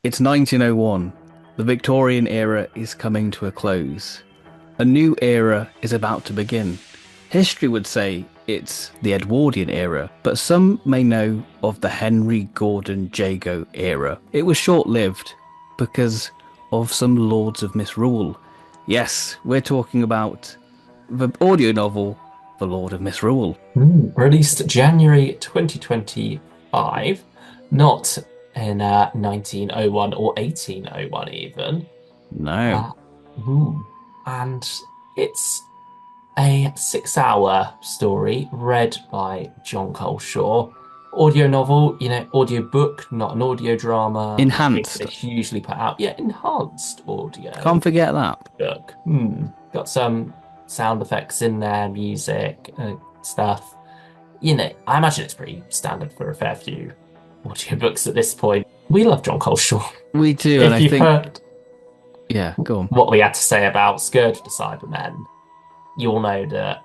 It's 1901. The Victorian era is coming to a close. A new era is about to begin. History would say it's the Edwardian era, but some may know of the Henry Gordon Jago era. It was short-lived because of some Lords of Misrule. Yes, we're talking about the audio novel, The Lord of Misrule. Released January 2025, not in 1901 or 1801 even. No. Uh, hmm. And it's a 6 hour story read by John Coleshaw. Audio novel, audio book, not an audio drama, like things Enhanced. that they usually put out. Yeah, enhanced audio Can't forget that. book. Got some sound effects in there, music, stuff. I imagine it's pretty standard for a fair few audiobooks at this point. We love John Coleshaw. We do, and If I you've think, heard yeah, go on. what we had to say about Scourge of the Cybermen, you'll know that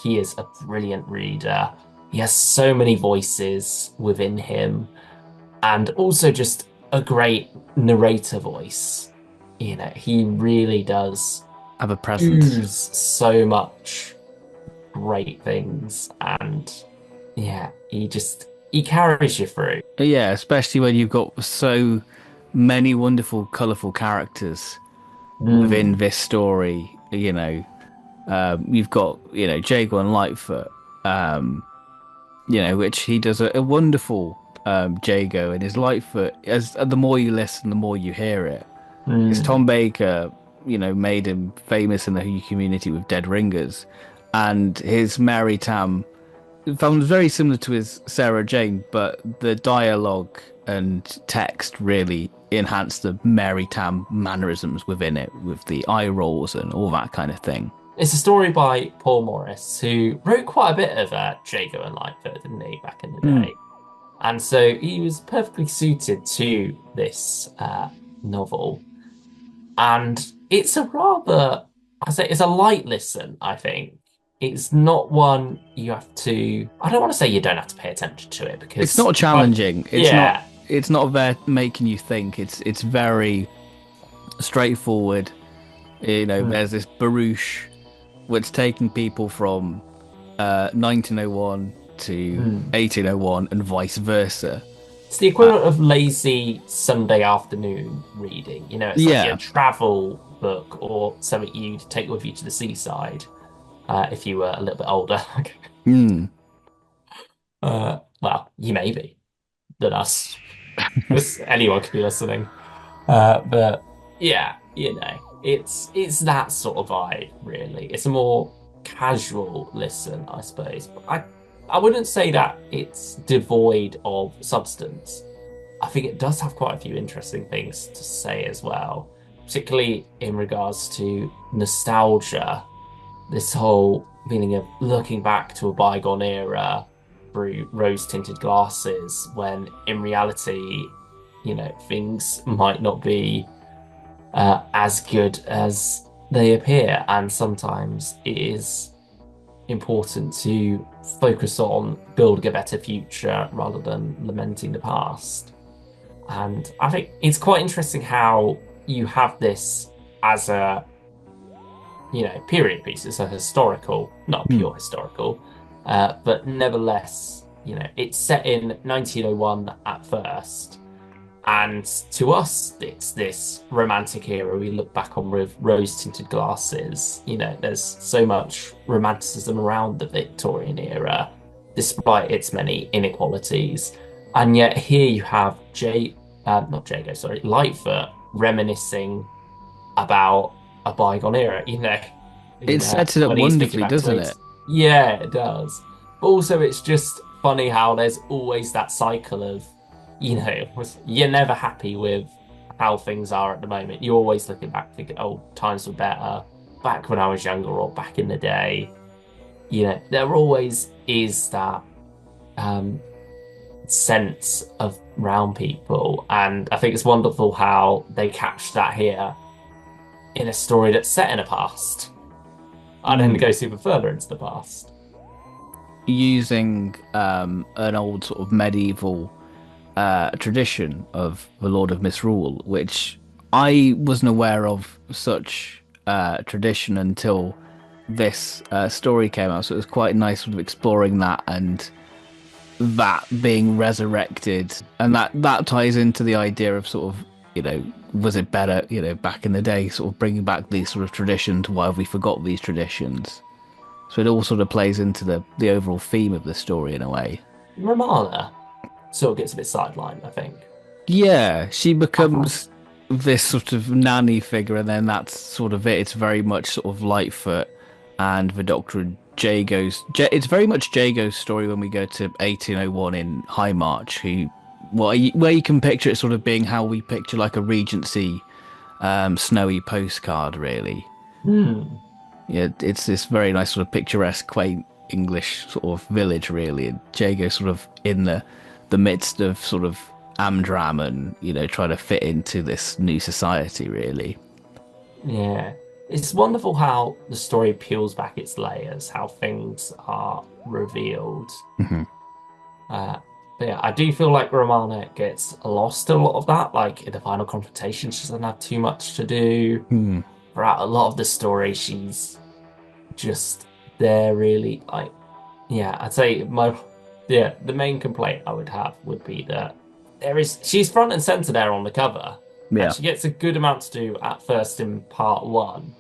he is a brilliant reader. He has so many voices within him, and also just a great narrator voice. He really does Have a presence. ooze so much great things, and yeah, he carries you through. Yeah, especially when you've got so many wonderful, colourful characters within Mm, this story. You've got, Jago and Lightfoot, which he does a wonderful Jago, and his Lightfoot, as the more you listen, the more you hear it. Because mm. Tom Baker, made him famous in the community with Dead Ringers, and his Mary Tam found very similar to his Sarah Jane, but the dialogue and text really enhanced the Mary Tam mannerisms within it, with the eye rolls and all that kind of thing. It's a story by Paul Morris, who wrote quite a bit of Jago and Lightfoot, didn't he, back in the Mm. day? And so he was perfectly suited to this novel. And it's a rather, I say, it's a light listen, I think. It's not one you have to, I don't want to say you don't have to pay attention to it It's because, not challenging. It's not. yeah. It's not there making you think. It's very straightforward. Mm, There's this barouche which taking people from 1901 to mm. 1801 and vice versa. It's the Uh, equivalent of lazy Sunday afternoon reading. It's like your yeah. travel book or something you'd take with you to the seaside if you were a little bit older. Mm. Well, you may be than us. Anyone could be listening. But yeah, it's that sort of vibe, really. It's a more casual listen, I suppose. But I wouldn't say that it's devoid of substance. I think it does have quite a few interesting things to say as well, particularly in regards to nostalgia. This whole feeling of looking back to a bygone era through rose-tinted glasses, when in reality, things might not be as good as they appear, and sometimes it is important to focus on building a better future rather than lamenting the past. And I think it's quite interesting how you have this as a, period piece. It's a historical, not a Mm. pure historical, but nevertheless, it's set in 1901 at first. And to us, it's this romantic era we look back on with rose-tinted glasses. There's so much romanticism around the Victorian era, despite its many inequalities. And yet here you have not Jago, sorry, Lightfoot reminiscing about a bygone era. It sets it up When he's thinking wonderfully, back to doesn't it? it, yeah, it does. But also, it's just funny how there's always that cycle of, you're never happy with how things are at the moment. You're always looking back, thinking, "Oh, times were better back when I was younger or back in the day." There always is that um, sense of round people, and I think it's wonderful how they capture that here in a story that's set in a past and then Mm. go super further into the past. Using an old sort of medieval tradition of the Lord of Misrule, which I wasn't aware of such tradition until this story came out. So it was quite nice sort of exploring that and that being resurrected, and that ties into the idea of sort of was it better back in the day, sort of bringing back these sort of traditions. Why have we forgot these traditions? So it all sort of plays into the overall theme of the story in a way. Romana sort of gets a bit sidelined, I think. Yeah, she I find, becomes this sort of nanny figure, and then that's sort of it. It's very much sort of Lightfoot and the Doctor and Jago's. It's very much Jago's story when we go to 1801 in High March. Where you can picture it sort of being how we picture like a Regency snowy postcard, really. hmm, Yeah, it's this very nice sort of picturesque, quaint English sort of village, really, and Jago sort of in the midst of sort of Amdram and trying to fit into this new society, really. yeah. It's wonderful how the story peels back its layers, how things are revealed. Hmm. Uh, but yeah, I do feel like Romana gets lost in a lot of that. Like in the final confrontation, she doesn't have too much to do. Hmm. Throughout a lot of the story, she's just there really. Like, yeah, I'd say the main complaint I would have would be that she's front and center there on the cover, and Yeah, she gets a good amount to do at first in part one.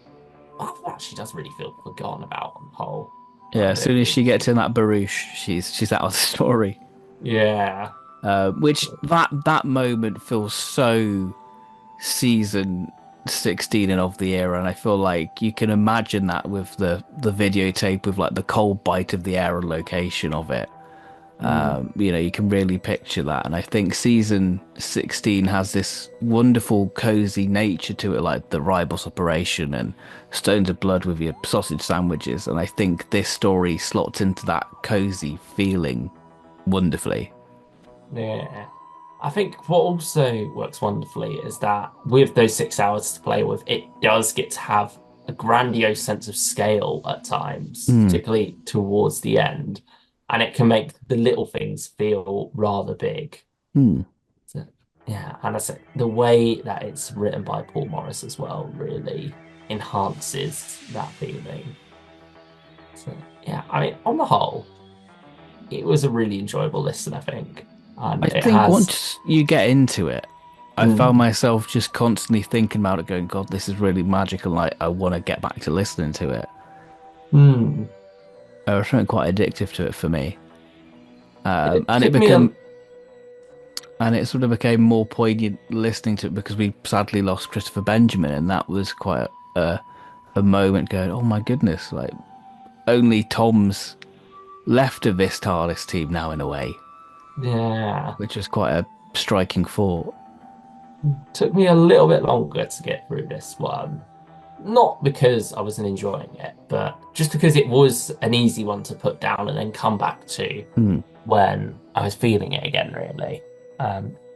After that, she does really feel forgotten about on the whole. yeah. I As soon don't as she think gets she. in that barouche, she's out of the story. Yeah. Which that moment feels so season 16 and of the era, and I feel like you can imagine that with the videotape with like the cold bite of the air and location of it. Mm. You can really picture that, and I think season 16 has this wonderful cozy nature to it, like the Ribos operation and Stones of Blood with your sausage sandwiches, and I think this story slots into that cozy feeling wonderfully. Yeah. I think what also works wonderfully is that with those 6 hours to play with, it does get to have a grandiose sense of scale at times, Mm, particularly towards the end. And it can make the little things feel rather big. mm. So, yeah, and I say the way that it's written by Paul Morris as well really enhances that feeling. So yeah, I mean, on the whole, it was a really enjoyable listen, I think. I And it think has once you get into it, I found mm, myself just constantly thinking about it, going, God, this is really magical. Like, I want to get back to listening to it. mm. There was something quite addictive to it for me. Um, It and it took me a became, and it sort of became more poignant listening to it because we sadly lost Christopher Benjamin, and that was quite a moment going, oh my goodness, like only Tom's left of this TARDIS team now in a way, yeah, which was quite a striking thought. took me a little bit longer to get through this one. Not because I wasn't enjoying it, but just because it was an easy one to put down and then come back to Hmm. when I was feeling it again, really.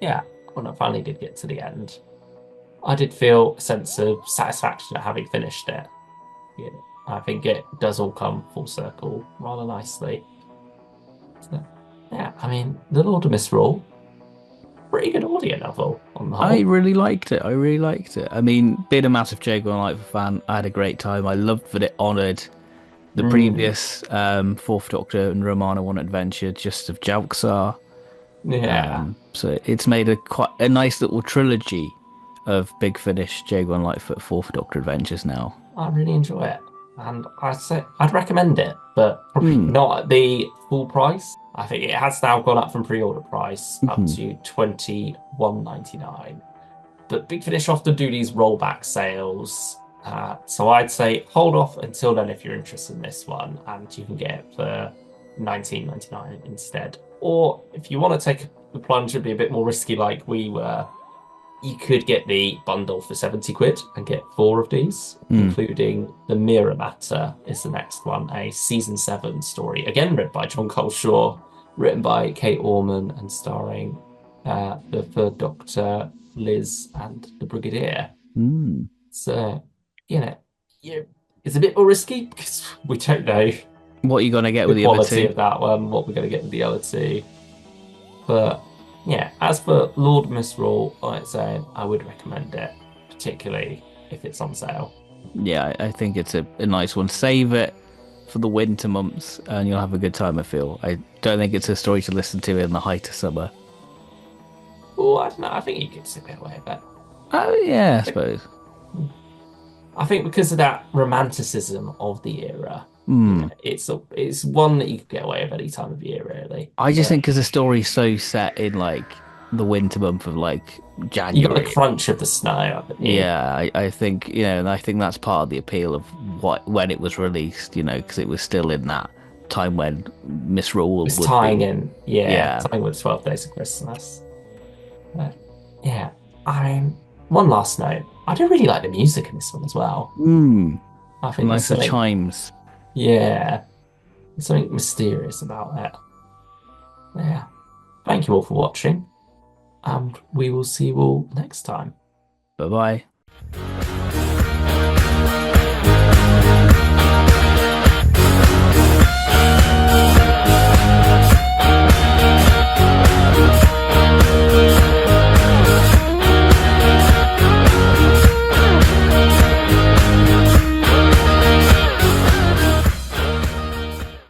Yeah, when I finally did get to the end, I did feel a sense of satisfaction at having finished it. Yeah, I think it does all come full circle rather nicely. So, yeah, I mean, The Lord of Misrule, pretty good audio novel on the I whole. really liked it. I really liked it. I mean, being a massive Jaguar Life fan, I had a great time. I loved that it honoured the Mm, previous Fourth Doctor and Romana One Adventure just of Jalxar. yeah, So it's made a quite a nice little trilogy of Big Finish, Jaguar and Lightfoot Fourth Doctor adventures now. I really enjoy it. And I'd say I'd recommend it, but probably Hmm. not at the full price. I think it has now gone up from pre-order price up Hmm. to 21.99. But Big Finish often do these rollback sales. So I'd say hold off until then if you're interested in this one, and you can get it for 19.99 instead. Or if you want to take the plunge and be a bit more risky like we were, you could get the bundle for 70 quid and get four of these, Hmm. including The Mirror Matter is the next one, a season 7 story, again written by John Coleshaw, written by Kate Orman and starring the Third Doctor, Liz, and the Brigadier. Hmm. So, you know, yeah, it's a bit more risky because we don't know What are you gonna get the with the other quality two? of that one, what we're going to get with the other two. But yeah, as for Lord Misrule on its own, I would recommend it, particularly if it's on sale. Yeah, I think it's a nice one. Save it for the winter months and you'll have a good time, I feel. I don't think it's a story to listen to in the height of summer. Oh, I don't know. I think you could still get away with it. Oh, yeah, I suppose. I think because of that romanticism of the era, Hmm. it's one that you could get away with any time of year, really. I just think But because the story's so set in like the winter month of like you got the January. crunch of the snow, haven't you? Yeah, I think, and I think that's part of the appeal of what when it was released, because it was still in that time when Misrule It's would tying be. in, yeah, Yeah. tying with 12 Days of Christmas. But yeah, I mean, one last note. I do really like the music in this one as well. Hmm. I think there's Nicer something, chimes. yeah, there's something mysterious about that. Yeah. Thank you all for watching, and we will see you all next time. Bye bye.